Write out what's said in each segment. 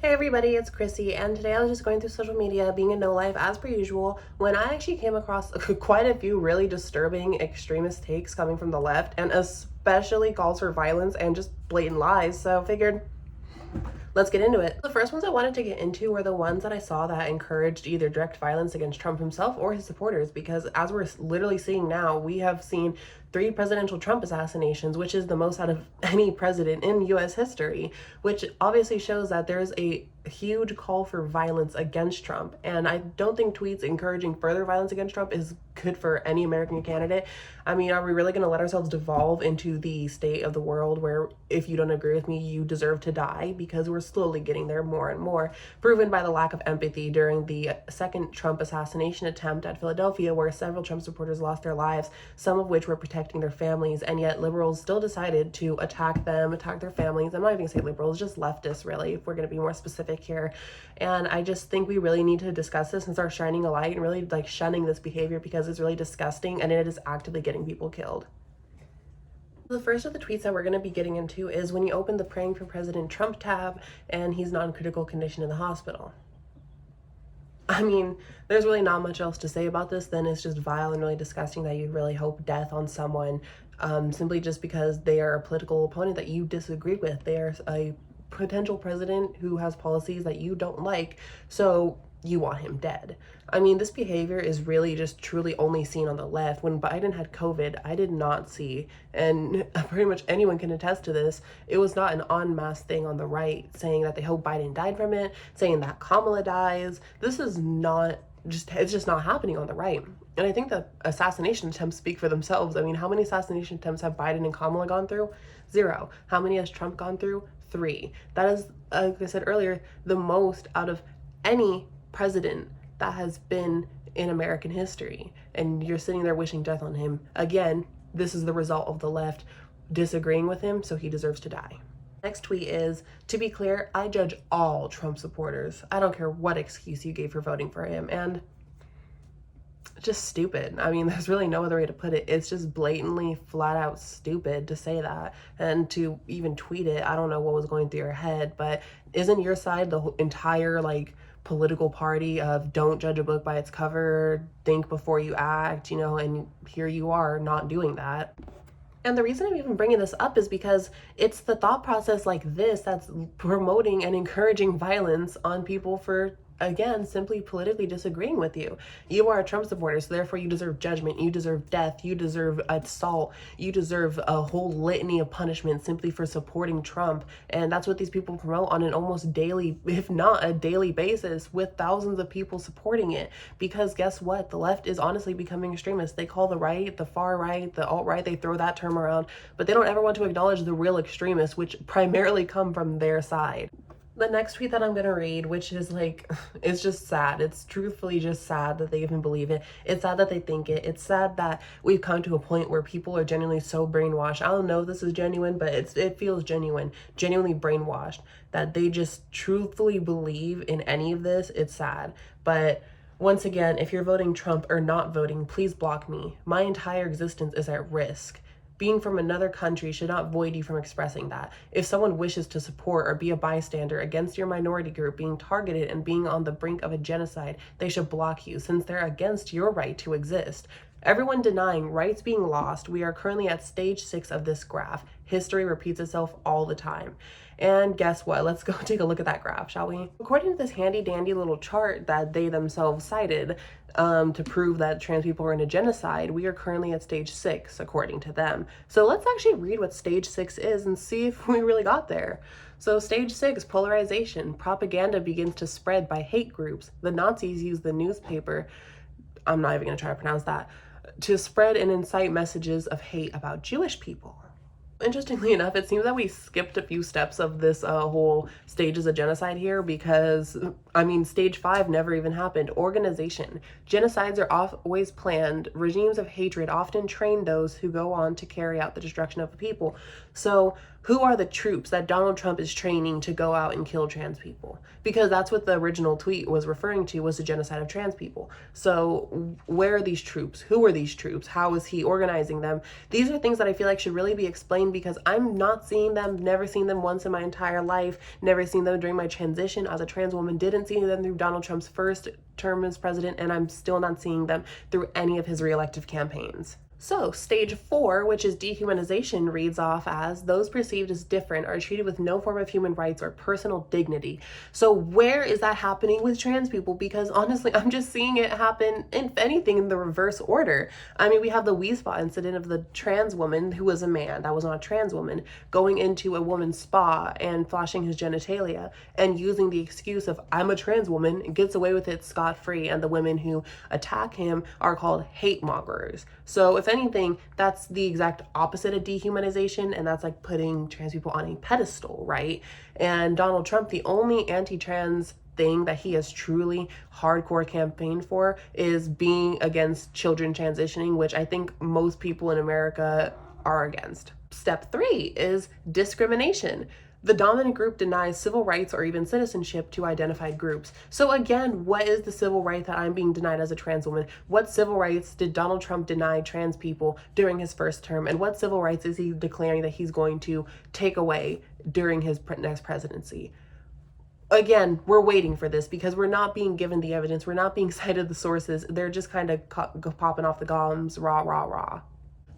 Hey everybody, it's Chrissy, and today I was just going through social media, being a no life as per usual, when I actually came across quite a few really disturbing extremist takes coming from the left, and especially calls for violence and just blatant lies, so I figured let's get into it. The first ones I wanted to get into were the ones that I saw that encouraged either direct violence against Trump himself or his supporters, because as we're literally seeing now, we have seen 3 presidential Trump assassinations, which is the most out of any president in US history, which obviously shows that there's a huge call for violence against Trump. And I don't think tweets encouraging further violence against Trump is good for any American candidate. I mean, are we really going to let ourselves devolve into the state of the world where if you don't agree with me, you deserve to die? Because we're slowly getting there more and more, proven by the lack of empathy during the second Trump assassination attempt at Philadelphia, where several Trump supporters lost their lives, some of which were protecting their families, and yet liberals still decided to attack them, attack their families. I'm not even going to say liberals, just leftists, really, if we're going to be more specific here. And I just think we really need to discuss this and start shining a light and really like shunning this behavior, because it's really disgusting and it is actively getting people killed. The first of the tweets that we're going to be getting into is when you open the Praying for President Trump tab and he's non-critical condition in the hospital. I mean, there's really not much else to say about this than it's just vile and really disgusting that you really hope death on someone simply just because they are a political opponent that you disagree with. They are a potential president who has policies that you don't like, so you want him dead. I mean, this behavior is really just truly only seen on the left. When Biden had COVID, I did not see, and pretty much anyone can attest to this, it was not an en masse thing on the right saying that they hope Biden died from it, saying that Kamala dies. This is not it's just not happening on the right. And I think that assassination attempts speak for themselves. I mean, how many assassination attempts have Biden and Kamala gone through? 0. How many has Trump gone through? 3. That is, like I said earlier, the most out of any president that has been in American history. And you're sitting there wishing death on him. Again, this is the result of the left disagreeing with him, so he deserves to die. Next tweet is, to be clear, I judge all Trump supporters. I don't care what excuse you gave for voting for him. And just stupid. I mean, there's really no other way to put it. It's just blatantly, flat out stupid to say that. And to even tweet it, I don't know what was going through your head, but isn't your side the entire, like, political party of don't judge a book by its cover, think before you act, you know, and here you are not doing that. And the reason I'm even bringing this up is because it's the thought process like this that's promoting and encouraging violence on people for, again, simply politically disagreeing with you. You are a Trump supporter, so therefore you deserve judgment, you deserve death, you deserve assault, you deserve a whole litany of punishment simply for supporting Trump. And that's what these people promote on an almost daily, if not a daily basis, with thousands of people supporting it. Because guess what? The left is honestly becoming extremist. They call the right, the far right, the alt-right, they throw that term around, but they don't ever want to acknowledge the real extremists, which primarily come from their side. The next tweet that I'm gonna read, which is like, it's just sad. It's truthfully just sad that they even believe it. It's sad that they think it. It's sad that we've come to a point where people are genuinely so brainwashed. I don't know if this is genuine, but it feels genuine, genuinely brainwashed, that they just truthfully believe in any of this. It's sad. But once again, if you're voting Trump or not voting, please block me. My entire existence is at risk. Being from another country should not void you from expressing that. If someone wishes to support or be a bystander against your minority group being targeted and being on the brink of a genocide, they should block you, since they're against your right to exist. Everyone denying rights being lost, we are currently at stage 6 of this graph. History repeats itself all the time. And guess what? Let's go take a look at that graph, shall we? According to this handy dandy little chart that they themselves cited to prove that trans people are in a genocide, we are currently at stage 6, according to them. So let's actually read what stage 6 is and see if we really got there. So stage 6, polarization. Propaganda begins to spread by hate groups. The Nazis use the newspaper, I'm not even gonna try to pronounce that, to spread and incite messages of hate about Jewish people. Interestingly enough, it seems that we skipped a few steps of this whole stages of genocide here, because, I mean, stage 5 never even happened. Organization. Genocides are always planned. Regimes of hatred often train those who go on to carry out the destruction of the people. So who are the troops that Donald Trump is training to go out and kill trans people? Because that's what the original tweet was referring to, was the genocide of trans people. So where are these troops? Who are these troops? How is he organizing them? These are things that I feel like should really be explained, because I'm not seeing them, never seen them once in my entire life, never seen them during my transition as a trans woman, didn't see them through Donald Trump's first term as president, and I'm still not seeing them through any of his reelective campaigns. So, stage 4, which is dehumanization, reads off as those perceived as different are treated with no form of human rights or personal dignity. So, where is that happening with trans people? Because honestly, I'm just seeing it happen, if anything, in the reverse order. I mean, we have the Wee Spa incident of the trans woman who was a man, that was not a trans woman, going into a woman's spa and flashing his genitalia and using the excuse of, I'm a trans woman, and gets away with it scot-free, and the women who attack him are called hate mongers. So, if anything, that's the exact opposite of dehumanization, and that's like putting trans people on a pedestal, right? And Donald Trump, the only anti-trans thing that he has truly hardcore campaigned for is being against children transitioning, which I think most people in America are against. Step 3 is discrimination. The dominant group denies civil rights or even citizenship to identified groups. So again, what is the civil right that I'm being denied as a trans woman? What civil rights did Donald Trump deny trans people during his first term? And what civil rights is he declaring that he's going to take away during his next presidency? Again, we're waiting for this because we're not being given the evidence. We're not being cited the sources. They're just kind of popping off the gums, rah, rah, rah.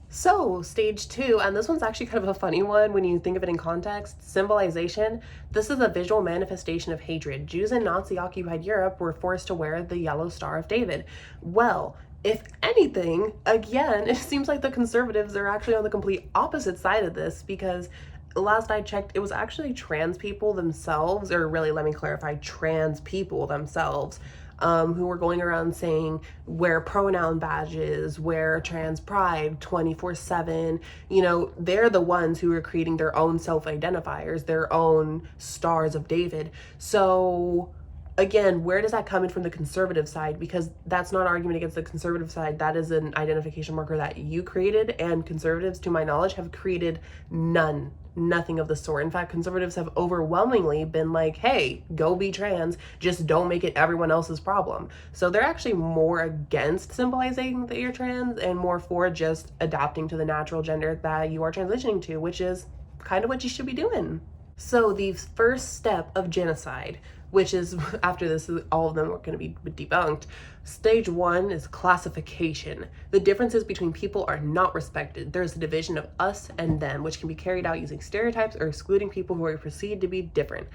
So, stage 2, and this one's actually kind of a funny one when you think of it in context, symbolization. This is a visual manifestation of hatred. Jews in Nazi-occupied Europe were forced to wear the yellow Star of David. Well, if anything, again, it seems like the conservatives are actually on the complete opposite side of this, because last I checked, it was actually trans people themselves, or really, let me clarify, trans people themselves, who were going around saying, wear pronoun badges, wear trans pride 24/7. You know, they're the ones who are creating their own self-identifiers, their own stars of David. So again, where does that come in from the conservative side? Because that's not an argument against the conservative side. That is an identification marker that you created, and conservatives, to my knowledge, have created nothing of the sort. In fact, conservatives have overwhelmingly been like, hey, go be trans, just don't make it everyone else's problem. So they're actually more against symbolizing that you're trans and more for just adapting to the natural gender that you are transitioning to, which is kind of what you should be doing. So the first step of genocide, which is, after this, all of them are going to be debunked. Stage 1 is classification. The differences between people are not respected. There's a division of us and them, which can be carried out using stereotypes or excluding people who are perceived to be different.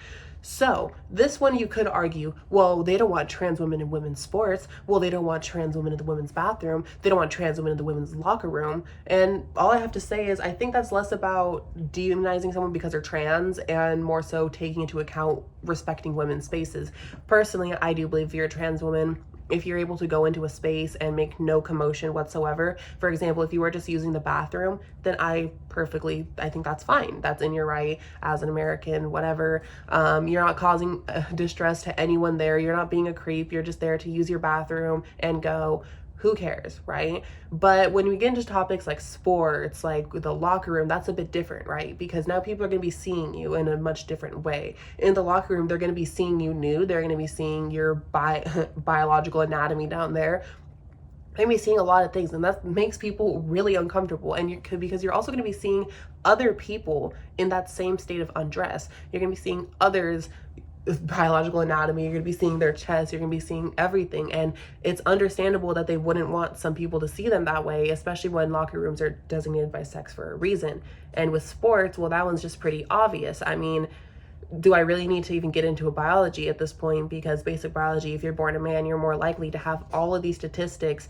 So this one, you could argue, well, they don't want trans women in women's sports. Well, they don't want trans women in the women's bathroom. They don't want trans women in the women's locker room. And all I have to say is, I think that's less about demonizing someone because they're trans and more so taking into account respecting women's spaces. Personally, I do believe if you're a trans woman, if you're able to go into a space and make no commotion whatsoever, for example, if you were just using the bathroom, then I think that's fine. That's in your right as an American, whatever. You're not causing distress to anyone there. You're not being a creep. You're just there to use your bathroom and go. Who cares, right? But when we get into topics like sports, like the locker room, that's a bit different, right? Because now people are going to be seeing you in a much different way. In the locker room, they're going to be seeing you nude. They're going to be seeing your biological anatomy down there. They're going to be seeing a lot of things, and that makes people really uncomfortable. And because you're also going to be seeing other people in that same state of undress. You're going to be seeing others' biological anatomy, you're going to be seeing their chest, you're going to be seeing everything, and it's understandable that they wouldn't want some people to see them that way, especially when locker rooms are designated by sex for a reason. And with sports, well, that one's just pretty obvious. I mean, do I really need to even get into a biology at this point? Because basic biology, if you're born a man, you're more likely to have all of these statistics: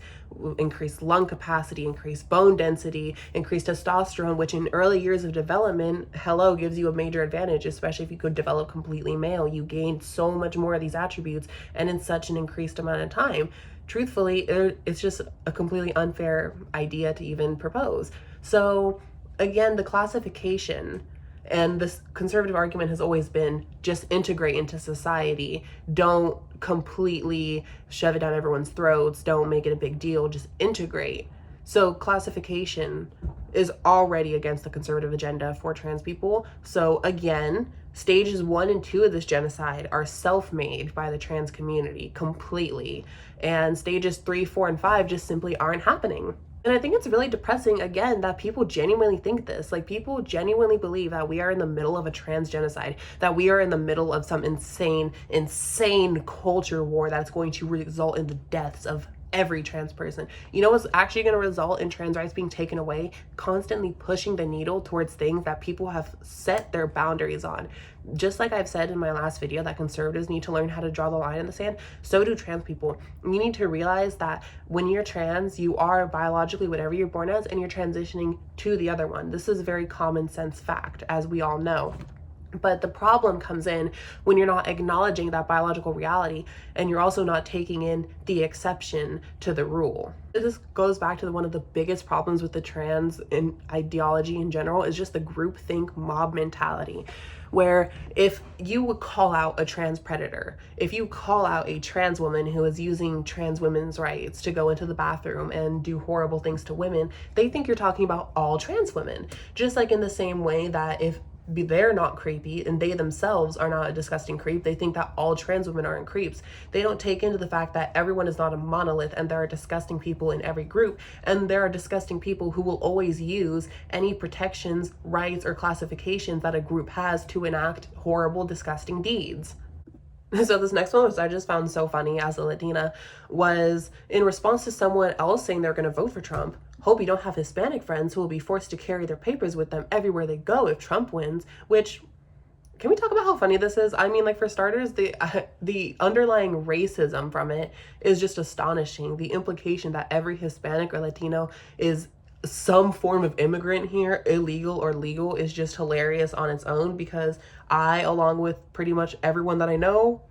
increased lung capacity, increased bone density, increased testosterone, which in early years of development, gives you a major advantage, especially if you could develop completely male. You gain so much more of these attributes and in such an increased amount of time. Truthfully, it's just a completely unfair idea to even propose. So again, the classification and this conservative argument has always been, just integrate into society. Don't completely shove it down everyone's throats. Don't make it a big deal. Just integrate. So classification is already against the conservative agenda for trans people. So again, stages 1 and 2 of this genocide are self-made by the trans community completely. And stages 3, 4, and 5 just simply aren't happening. And I think it's really depressing, again, that people genuinely think this. Like, people genuinely believe that we are in the middle of a trans genocide, that we are in the middle of some insane, insane culture war that's going to result in the deaths of every trans person. You know what's actually going to result in trans rights being taken away? Constantly pushing the needle towards things that people have set their boundaries on. Just like I've said in my last video that conservatives need to learn how to draw the line in the sand, so do trans people. You need to realize that when you're trans, you are biologically whatever you're born as, and you're transitioning to the other one. This is a very common sense fact, as we all know. But the problem comes in when you're not acknowledging that biological reality, and you're also not taking in the exception to the rule. This goes back to one of the biggest problems with the trans ideology in general, is just the groupthink mob mentality, where if you would call out a trans predator, if you call out a trans woman who is using trans women's rights to go into the bathroom and do horrible things to women, they think you're talking about all trans women. Just like in the same way that if they're not creepy and they themselves are not a disgusting creep, they think that all trans women aren't creeps. They don't take into the fact that everyone is not a monolith, and there are disgusting people in every group, and there are disgusting people who will always use any protections, rights, or classifications that a group has to enact horrible, disgusting deeds. So this next one, which I just found so funny as a Latina, was in response to someone else saying they're going to vote for Trump. Hope you don't have Hispanic friends who will be forced to carry their papers with them everywhere they go if Trump wins. Which, can we talk about how funny this is? I mean, like, for starters, the underlying racism from it is just astonishing. The implication that every Hispanic or Latino is some form of immigrant here, illegal or legal, is just hilarious on its own, because I, along with pretty much everyone that I know,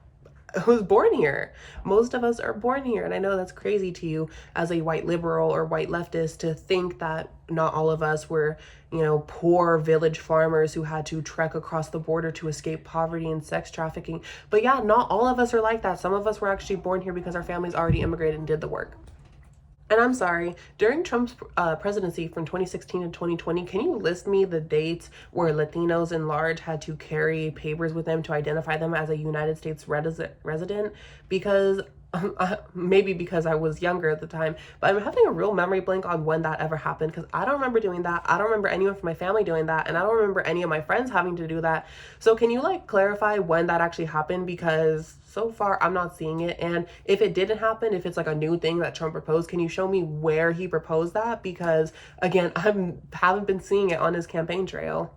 who's born here. Most of us are born here, and I know that's crazy to you as a white liberal or white leftist to think that not all of us were, poor village farmers who had to trek across the border to escape poverty and sex trafficking. But yeah, not all of us are like that. Some of us were actually born here because our families already immigrated and did the work. And I'm sorry, during Trump's presidency from 2016 to 2020, can you list me the dates where Latinos in large had to carry papers with them to identify them as a United States resident? Because maybe because I was younger at the time, but I'm having a real memory blank on when that ever happened, because I don't remember doing that. I don't remember anyone from my family doing that, and I don't remember any of my friends having to do that. So can you clarify when that actually happened? Because so far I'm not seeing it. And if it didn't happen, if it's a new thing that Trump proposed, can you show me where he proposed that? Because again, I haven't been seeing it on his campaign trail.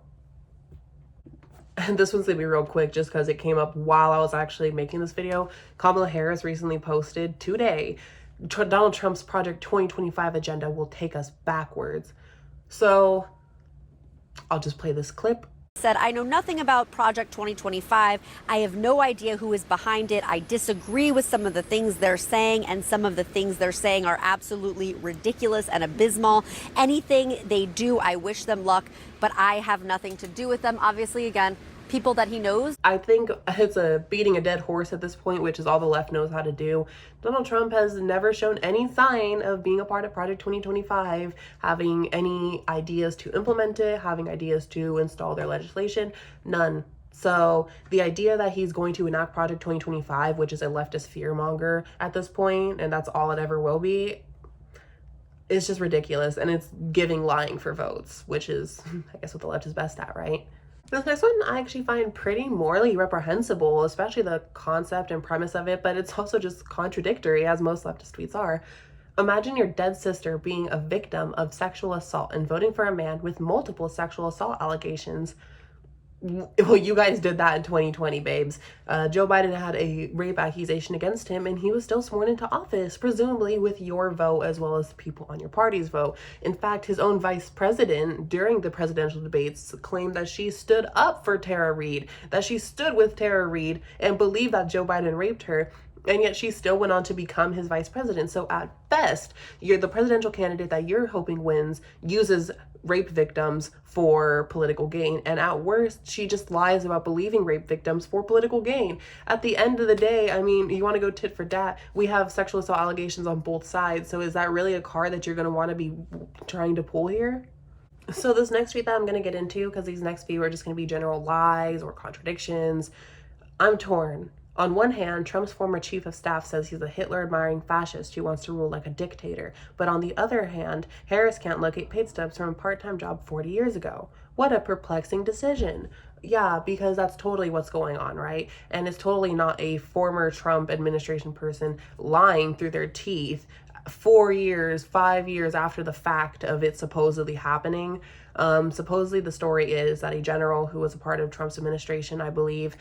And this one's gonna be real quick just because it came up while I was actually making this video. Kamala Harris recently posted today, Donald Trump's Project 2025 agenda will take us backwards. So I'll just play this clip. Said, I know nothing about Project 2025. I have no idea who is behind it. I disagree with some of the things they're saying, and some of the things they're saying are absolutely ridiculous and abysmal. Anything they do, I wish them luck, but I have nothing to do with them. Obviously, again, people that he knows. I think it's beating a dead horse at this point, which is all the left knows how to do. Donald Trump has never shown any sign of being a part of Project 2025, having any ideas to implement it, having ideas to install their legislation, none. So the idea that he's going to enact Project 2025, which is a leftist fearmonger at this point, and that's all it ever will be, is just ridiculous. And it's giving lying for votes, which is, I guess, what the left is best at, right? This next one I actually find pretty morally reprehensible, especially the concept and premise of it, but it's also just contradictory, as most leftist tweets are. Imagine your dead sister being a victim of sexual assault and voting for a man with multiple sexual assault allegations. Well, you guys did that in 2020, babes. Joe Biden had a rape accusation against him, and he was still sworn into office, presumably with your vote as well as people on your party's vote. In fact, his own vice president during the presidential debates claimed that she stood up for Tara Reade, that she stood with Tara Reade and believed that Joe Biden raped her. And yet she still went on to become his vice president. So at best, you're the presidential candidate that you're hoping wins uses rape victims for political gain. And at worst, she just lies about believing rape victims for political gain. At the end of the day, I mean, you want to go tit for tat. We have sexual assault allegations on both sides. So is that really a card that you're going to want to be trying to pull here? So this next tweet that I'm going to get into, because these next few are just going to be general lies or contradictions, I'm torn. On one hand, Trump's former chief of staff says he's a Hitler-admiring fascist who wants to rule like a dictator. But on the other hand, Harris can't locate paid stubs from a part-time job 40 years ago. What a perplexing decision. Yeah, because that's totally what's going on, right? And it's totally not a former Trump administration person lying through their teeth 4 years, 5 years after the fact of it supposedly happening. Supposedly the story is that a general who was a part of Trump's administration, I believe,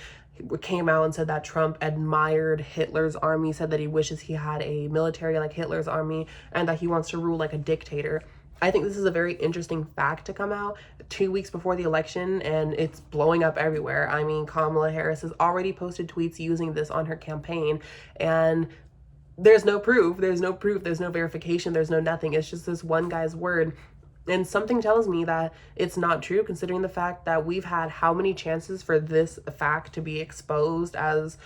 came out and said that Trump admired Hitler's army, said that he wishes he had a military like Hitler's army, and that he wants to rule like a dictator. I think this is a very interesting fact to come out 2 weeks before the election, and it's blowing up everywhere. I mean, Kamala Harris has already posted tweets using this on her campaign, and there's no proof, there's no verification, there's no nothing. It's just this one guy's word. And something tells me that it's not true, considering the fact that we've had how many chances for this fact to be exposed as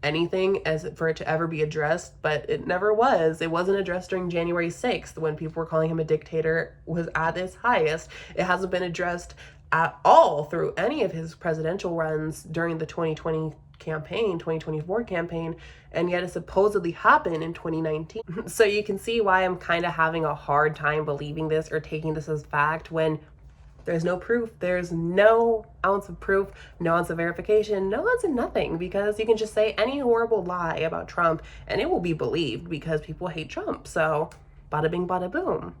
anything, as for it to ever be addressed, but it never was. It wasn't addressed during January 6th when people were calling him a dictator was at its highest. It hasn't been addressed at all through any of his presidential runs during the 2020 campaign, 2024 campaign, and yet it supposedly happened in 2019. So you can see why I'm kind of having a hard time believing this or taking this as fact when there's no proof. There's no ounce of proof, no ounce of verification, no ounce of nothing, because you can just say any horrible lie about Trump and it will be believed because people hate Trump. So bada bing, bada boom.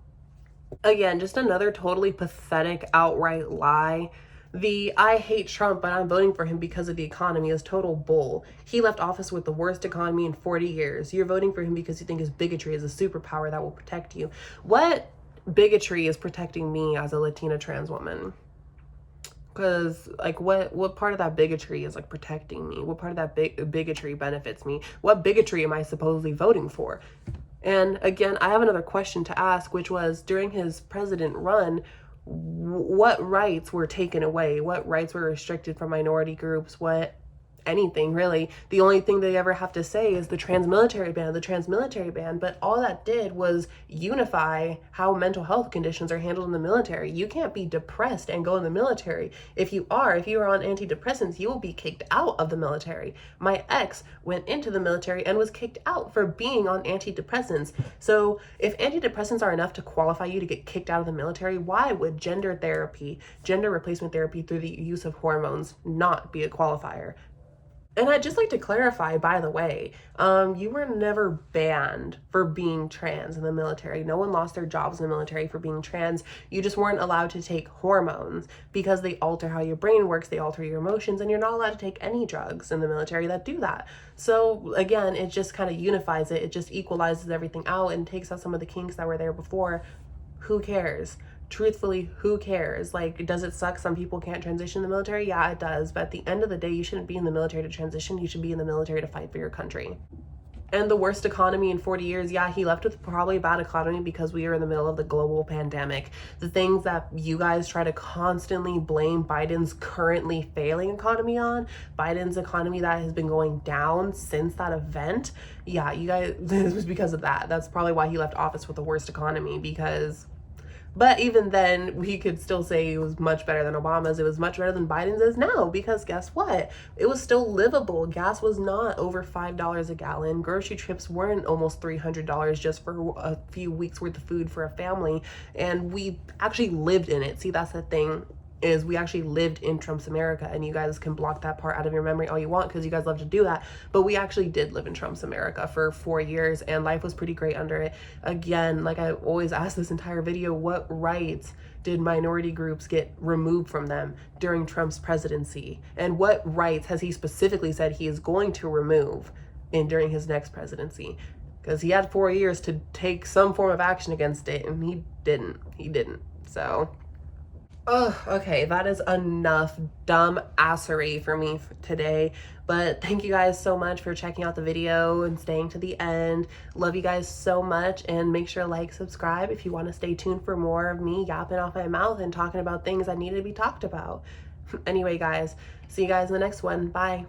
Again, just another totally pathetic, outright lie. The I hate Trump, but I'm voting for him because of the economy is total bull. He left office with the worst economy in 40 years. You're voting for him because you think his bigotry is a superpower that will protect you. What bigotry is protecting me as a Latina trans woman? Because, like, what part of that bigotry is, like, protecting me? What part of that bigotry benefits me? What bigotry am I supposedly voting for? And again, I have another question to ask, which was, during his president run, what rights were taken away? What rights were restricted from minority groups? What anything really? The only thing they ever have to say is the trans-military ban, but all that did was unify how mental health conditions are handled in the military. You can't be depressed and go in the military. If you are on antidepressants, you will be kicked out of the military. My ex went into the military and was kicked out for being on antidepressants. So if antidepressants are enough to qualify you to get kicked out of the military, why would gender replacement therapy through the use of hormones not be a qualifier? And I'd just like to clarify, by the way, you were never banned for being trans in the military. No one lost their jobs in the military for being trans. You just weren't allowed to take hormones because they alter how your brain works, they alter your emotions, and you're not allowed to take any drugs in the military that do that. So again, it just kind of unifies it. It just equalizes everything out and takes out some of the kinks that were there before. Who cares? Truthfully, who cares? Like, does it suck some people can't transition in the military? Yeah, it does. But at the end of the day, you shouldn't be in the military to transition. You should be in the military to fight for your country. And the worst economy in 40 years, yeah, he left with probably a bad economy because we are in the middle of the global pandemic. The things that you guys try to constantly blame Biden's currently failing economy on, Biden's economy that has been going down since that event, yeah, you guys, this was because of that. That's probably why he left office with the worst economy, because... But even then, we could still say it was much better than Obama's. It was much better than Biden's is now, because guess what? It was still livable. Gas was not over $5 a gallon. Grocery trips weren't almost $300 just for a few weeks worth of food for a family. And we actually lived in it. See, that's the thing, is we actually lived in Trump's America, and you guys can block that part out of your memory all you want because you guys love to do that, but we actually did live in Trump's America for 4 years and life was pretty great under it. Again, like I always ask this entire video, what rights did minority groups get removed from them during Trump's presidency? And what rights has he specifically said he is going to remove during his next presidency? Because he had 4 years to take some form of action against it, and he didn't. So Oh, okay, that is enough dumb assery for me today. But thank you guys so much for checking out the video and staying to the end. Love you guys so much, and make sure to like, subscribe if you want to stay tuned for more of me yapping off my mouth and talking about things that need to be talked about. Anyway, guys, see you guys in the next one. Bye.